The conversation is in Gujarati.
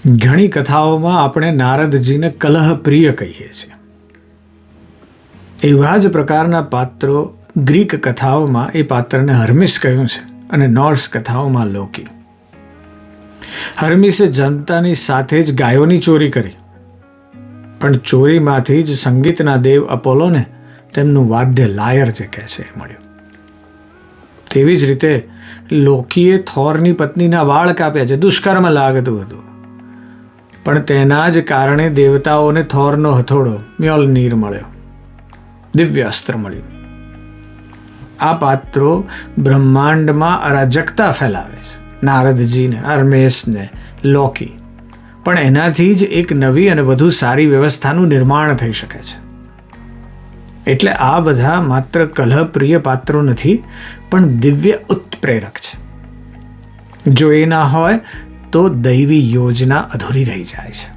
ઘણી કથાઓમાં આપણે નારદજીને કલહપ્રિય કહીએ છીએ. એવા જ પ્રકારના પાત્રો ગ્રીક કથાઓમાં એ પાત્રને હર્મિસ કહ્યું છે અને નોર્સ કથાઓમાં લોકી. હર્મિસે જનતાની સાથે જ ગાયોની ચોરી કરી, પણ ચોરીમાંથી જ સંગીતના દેવ અપોલોને તેમનું વાદ્ય લાયર જે કહે છે એ મળ્યું. તેવી જ રીતે લોકીએ થોરની પત્નીના વાળ કાપ્યા છે. દુષ્કર્મ લાગતું હતું, પણ તેના જ કારણે દેવતાઓને થોરનો હથોડો મ્યોલનીર મળ્યો, દિવ્ય અસ્ત્ર મળ્યું. આ પાત્રો બ્રહ્માંડમાં અરાજકતા ફેલાવે છે. નારદજીને, હર્મેસને, લોકી. પણ એનાથી જ એક નવી અને વધુ સારી વ્યવસ્થાનું નિર્માણ થઈ શકે છે. એટલે આ બધા માત્ર કલહપ્રિય પાત્રો નથી, પણ દિવ્ય ઉત્પ્રેરક છે. જો એ ના હોય તો દૈવી યોજના અધૂરી રહી જાય છે.